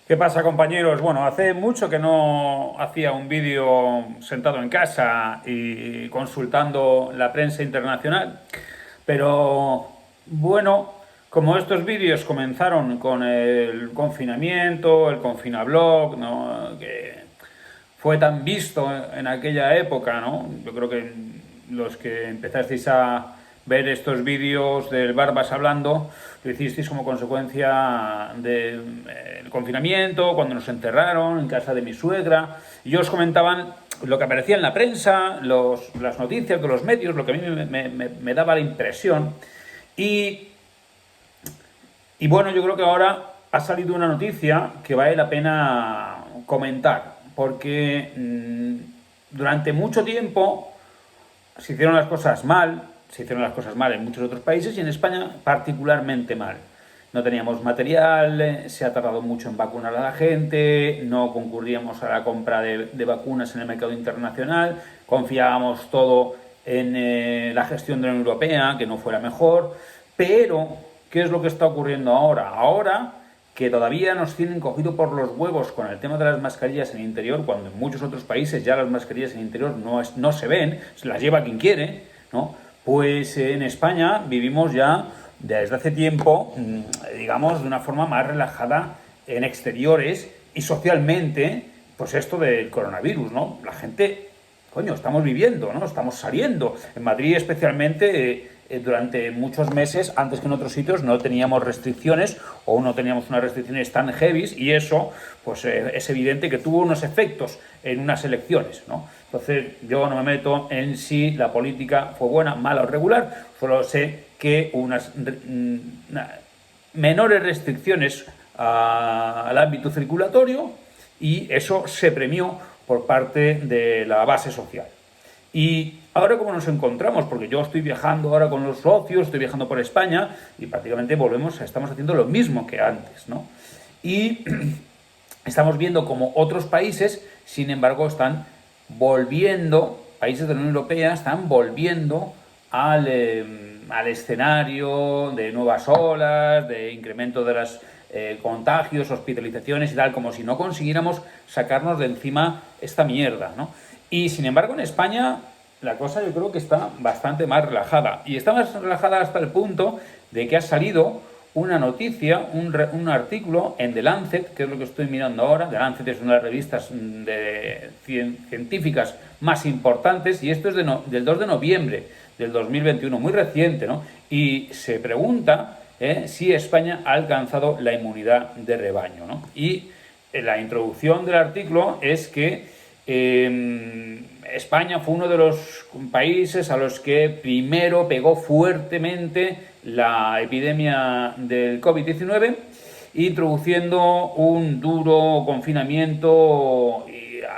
¿Qué pasa, compañeros? Bueno, hace mucho que no hacía un vídeo sentado en casa y consultando la prensa internacional, pero bueno, como estos vídeos comenzaron con el confinamiento, el confinablog, ¿no? Que fue tan visto en aquella época, ¿no? Yo creo que los que empezasteis a ver estos vídeos del Barbas hablando, lo hicisteis como consecuencia del confinamiento, cuando nos encerraron en casa de mi suegra, y os comentaban lo que aparecía en la prensa, las noticias de los medios, lo que a mí me daba la impresión. Y, y bueno, yo creo que ahora ha salido una noticia que vale la pena comentar, porque durante mucho tiempo se hicieron las cosas mal, se hicieron las cosas mal en muchos otros países y en España particularmente mal. No teníamos material, se ha tardado mucho en vacunar a la gente, no concurríamos a la compra de vacunas en el mercado internacional, confiábamos todo en la gestión de la Unión Europea, que no fuera mejor, pero ¿qué es lo que está ocurriendo ahora? Ahora que todavía nos tienen cogido por los huevos con el tema de las mascarillas en interior, cuando en muchos otros países ya las mascarillas en interior no se ven, se las lleva quien quiere, ¿no? Pues en España vivimos ya desde hace tiempo, digamos, de una forma más relajada en exteriores y socialmente, pues esto del coronavirus, ¿no? La gente, coño, estamos viviendo, ¿no? Estamos saliendo. En Madrid especialmente, durante muchos meses, antes que en otros sitios, no teníamos restricciones o no teníamos unas restricciones tan heavy y eso, pues es evidente que tuvo unos efectos en unas elecciones, ¿no? Entonces, yo no me meto en si la política fue buena, mala o regular, solo sé que unas menores restricciones al ámbito circulatorio y eso se premió por parte de la base social. Y ahora como nos encontramos, porque yo estoy viajando ahora con los socios, estoy viajando por España y prácticamente estamos haciendo lo mismo que antes, ¿no? Y estamos viendo como otros países, sin embargo, están volviendo, países de la Unión Europea están volviendo al escenario de nuevas olas, de incremento de los contagios, hospitalizaciones y tal, como si no consiguiéramos sacarnos de encima esta mierda, ¿no? Y sin embargo en España la cosa yo creo que está bastante más relajada. Y está más relajada hasta el punto de que ha salido una noticia, un artículo en The Lancet, que es lo que estoy mirando ahora. The Lancet es una de las revistas científicas más importantes y esto es del 2 de noviembre del 2021, muy reciente, ¿no? Y se pregunta si España ha alcanzado la inmunidad de rebaño, ¿no? Y la introducción del artículo es que España fue uno de los países a los que primero pegó fuertemente la epidemia del COVID-19, introduciendo un duro confinamiento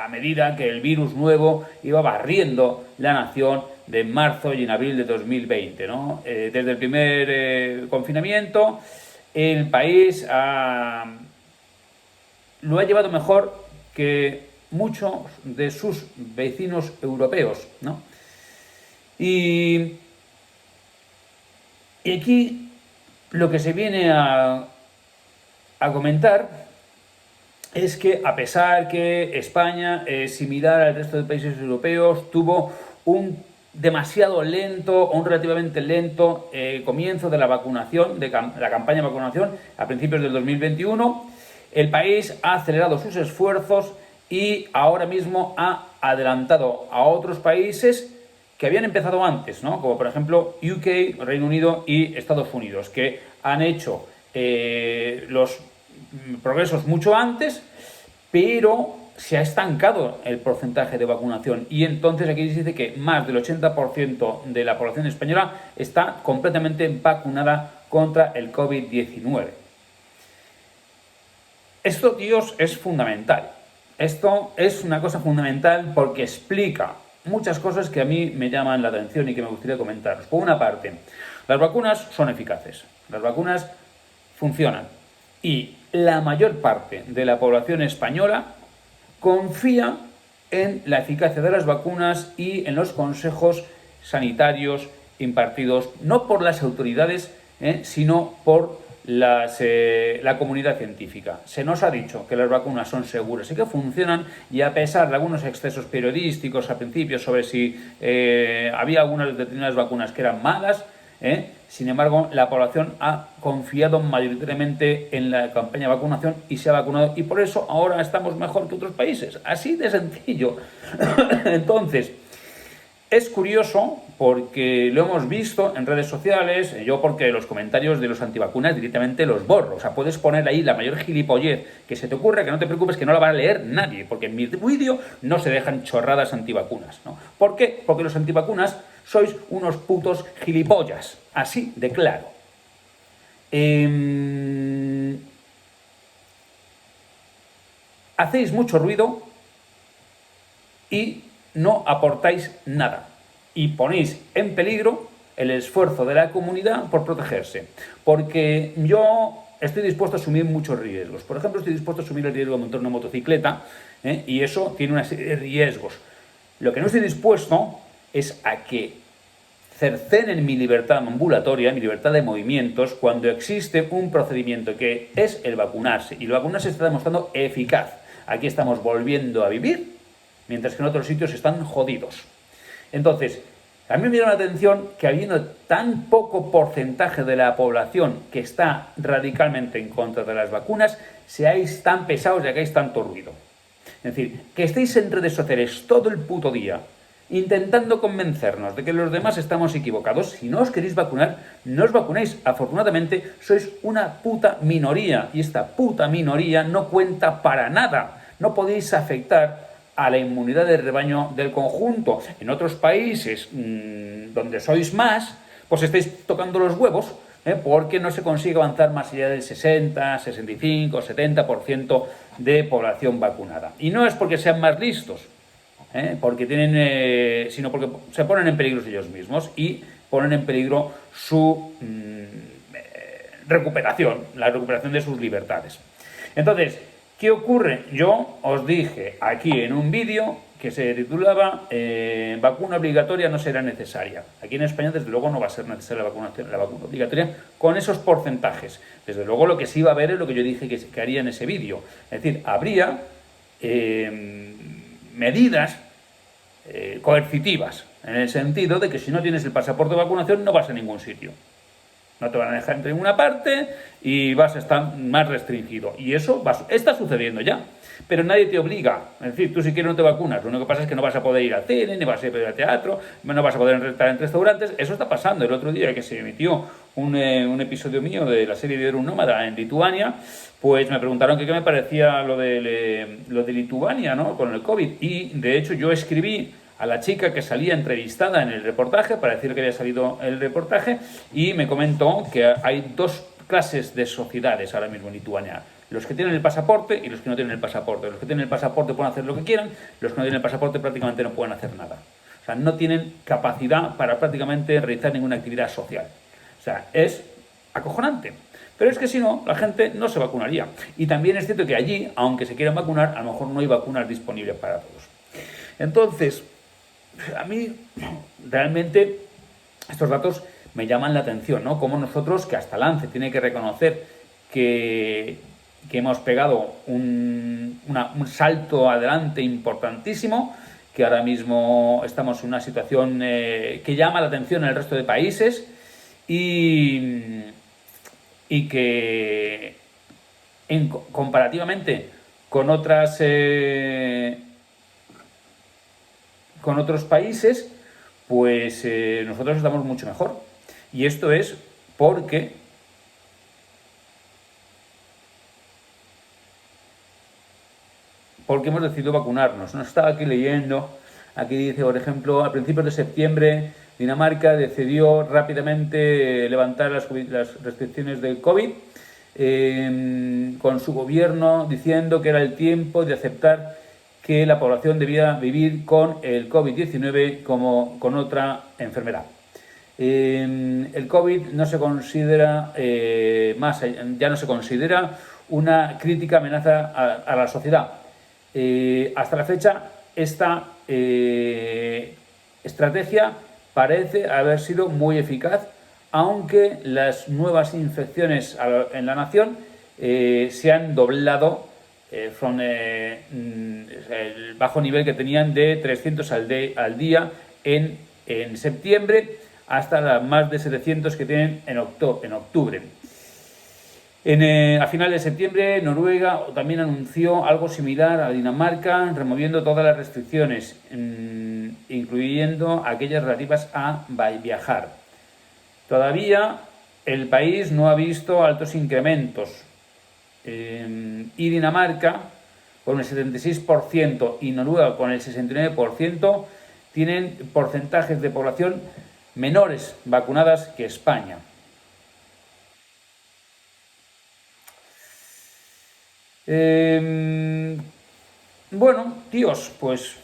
a medida que el virus nuevo iba barriendo la nación de marzo y en abril de 2020, ¿no? Desde el primer confinamiento, el país lo ha llevado mejor que muchos de sus vecinos europeos, ¿no? Y aquí lo que se viene a comentar es que a pesar que España es similar al resto de países europeos, tuvo un demasiado lento o un relativamente lento comienzo de la vacunación, de la campaña de vacunación a principios del 2021. El país ha acelerado sus esfuerzos y ahora mismo ha adelantado a otros países que habían empezado antes, ¿no? Como por ejemplo UK, Reino Unido y Estados Unidos, que han hecho los progresos mucho antes, pero se ha estancado el porcentaje de vacunación y entonces aquí se dice que más del 80% de la población española está completamente vacunada contra el COVID-19. Esto, tíos, es fundamental. Esto es una cosa fundamental porque explica muchas cosas que a mí me llaman la atención y que me gustaría comentaros. Por una parte, las vacunas son eficaces, las vacunas funcionan y la mayor parte de la población española confía en la eficacia de las vacunas y en los consejos sanitarios impartidos no por las autoridades, sino por la comunidad científica. Se nos ha dicho que las vacunas son seguras y que funcionan, y a pesar de algunos excesos periodísticos al principio sobre si había algunas determinadas vacunas que eran malas, sin embargo, la población ha confiado mayoritariamente en la campaña de vacunación y se ha vacunado, y por eso ahora estamos mejor que otros países. Así de sencillo. Entonces, es curioso porque lo hemos visto en redes sociales, yo porque los comentarios de los antivacunas directamente los borro. O sea, puedes poner ahí la mayor gilipollez que se te ocurra, que no te preocupes, que no la va a leer nadie, porque en mi vídeo no se dejan chorradas antivacunas, ¿no? ¿Por qué? Porque los antivacunas sois unos putos gilipollas, así de claro. Hacéis mucho ruido y no aportáis nada, y ponéis en peligro el esfuerzo de la comunidad por protegerse, porque yo estoy dispuesto a asumir muchos riesgos. Por ejemplo, estoy dispuesto a asumir el riesgo de montar una motocicleta, y eso tiene una serie de riesgos. Lo que no estoy dispuesto es a que cercenen mi libertad ambulatoria, mi libertad de movimientos, cuando existe un procedimiento que es el vacunarse, y el vacunarse está demostrando eficaz. Aquí estamos volviendo a vivir, mientras que en otros sitios están jodidos. Entonces, a mí me llama la atención que, habiendo tan poco porcentaje de la población que está radicalmente en contra de las vacunas, seáis tan pesados y hagáis tanto ruido. Es decir, que estéis en redes sociales todo el puto día intentando convencernos de que los demás estamos equivocados. Si no os queréis vacunar, no os vacunéis. Afortunadamente, sois una puta minoría, y esta puta minoría no cuenta para nada. No podéis afectar a la inmunidad de rebaño del conjunto. En otros países donde sois más, pues estáis tocando los huevos, porque no se consigue avanzar más allá del 60, 65, 70% de población vacunada. Y no es porque sean más listos, porque tienen, sino porque se ponen en peligro ellos mismos y ponen en peligro su recuperación, la recuperación de sus libertades. Entonces, ¿qué ocurre? Yo os dije aquí en un vídeo que se titulaba vacuna obligatoria no será necesaria. Aquí en España, desde luego, no va a ser necesaria la vacuna obligatoria con esos porcentajes. Desde luego, lo que sí va a haber es lo que yo dije que haría en ese vídeo. Es decir, habría medidas coercitivas, en el sentido de que si no tienes el pasaporte de vacunación no vas a ningún sitio. No te van a dejar entrar en ninguna parte y vas a estar más restringido. Y eso está sucediendo ya. Pero nadie te obliga. Es decir, tú si quieres no te vacunas. Lo único que pasa es que no vas a poder ir al cine, ni vas a poder ir al teatro, no vas a poder estar en restaurantes. Eso está pasando. El otro día que se emitió un episodio mío de la serie de un nómada en Lituania, pues me preguntaron que qué me parecía lo de Lituania, ¿no?, con el COVID. Y de hecho yo escribí a la chica que salía entrevistada en el reportaje para decir que había salido el reportaje, y me comentó que hay dos clases de sociedades ahora mismo en Lituania: los que tienen el pasaporte y los que no tienen el pasaporte. Los que tienen el pasaporte pueden hacer lo que quieran, los que no tienen el pasaporte prácticamente no pueden hacer nada. O sea, no tienen capacidad para prácticamente realizar ninguna actividad social. O sea, es acojonante. Pero es que si no, la gente no se vacunaría. Y también es cierto que allí, aunque se quieran vacunar, a lo mejor no hay vacunas disponibles para todos. Entonces, a mí realmente estos datos me llaman la atención, ¿no? Como nosotros, que hasta Lance tiene que reconocer que hemos pegado un salto adelante importantísimo, que ahora mismo estamos en una situación que llama la atención en el resto de países, y que comparativamente con otros países, pues nosotros estamos mucho mejor. Y esto es porque hemos decidido vacunarnos. No estaba aquí leyendo, aquí dice, por ejemplo, a principios de septiembre Dinamarca decidió rápidamente levantar las restricciones del COVID, con su gobierno diciendo que era el tiempo de aceptar que la población debía vivir con el COVID-19 como con otra enfermedad. El COVID no se considera ya no se considera una crítica amenaza a la sociedad. Hasta la fecha, esta estrategia parece haber sido muy eficaz aunque las nuevas infecciones en la nación se han doblado el bajo nivel que tenían de 300 al día en septiembre hasta las más de 700 que tienen en octubre. A final de septiembre, Noruega también anunció algo similar a Dinamarca, removiendo todas las restricciones, incluyendo aquellas relativas a viajar. Todavía el país no ha visto altos incrementos. Y Dinamarca, con el 76%, y Noruega, con el 69%, tienen porcentajes de población menores vacunadas que España. Bueno, tíos, pues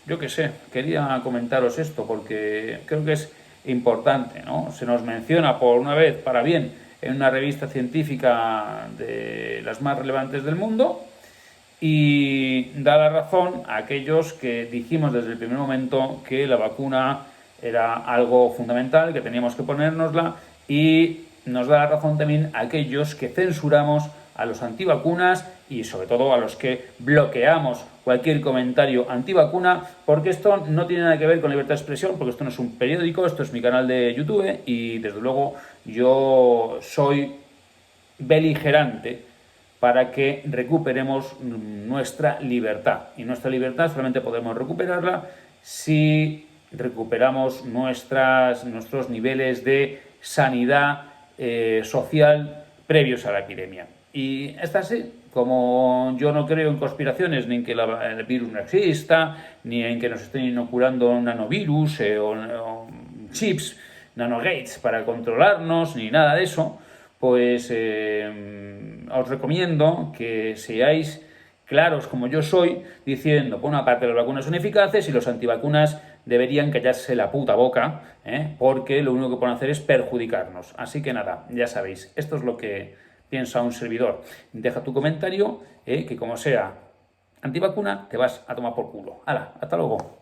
yo qué sé, quería comentaros esto porque creo que es importante, ¿no? Se nos menciona por una vez, para bien, en una revista científica de las más relevantes del mundo y da la razón a aquellos que dijimos desde el primer momento que la vacuna era algo fundamental, que teníamos que ponérnosla, y nos da la razón también a aquellos que censuramos a los antivacunas y sobre todo a los que bloqueamos cualquier comentario antivacuna, porque esto no tiene nada que ver con libertad de expresión, porque esto no es un periódico, esto es mi canal de YouTube y desde luego yo soy beligerante para que recuperemos nuestra libertad. Y nuestra libertad solamente podemos recuperarla si recuperamos nuestros niveles de sanidad social previos a la epidemia. Y es así, como yo no creo en conspiraciones, ni en que el virus no exista, ni en que nos estén inoculando nanovirus o chips, nanogates para controlarnos, ni nada de eso, pues os recomiendo que seáis claros como yo soy, diciendo, por una parte, las vacunas son eficaces y los antivacunas deberían callarse la puta boca, porque lo único que pueden hacer es perjudicarnos. Así que nada, ya sabéis, esto es lo que piensa un servidor. Deja tu comentario, que como sea antivacuna, te vas a tomar por culo. ¡Hala! Hasta luego.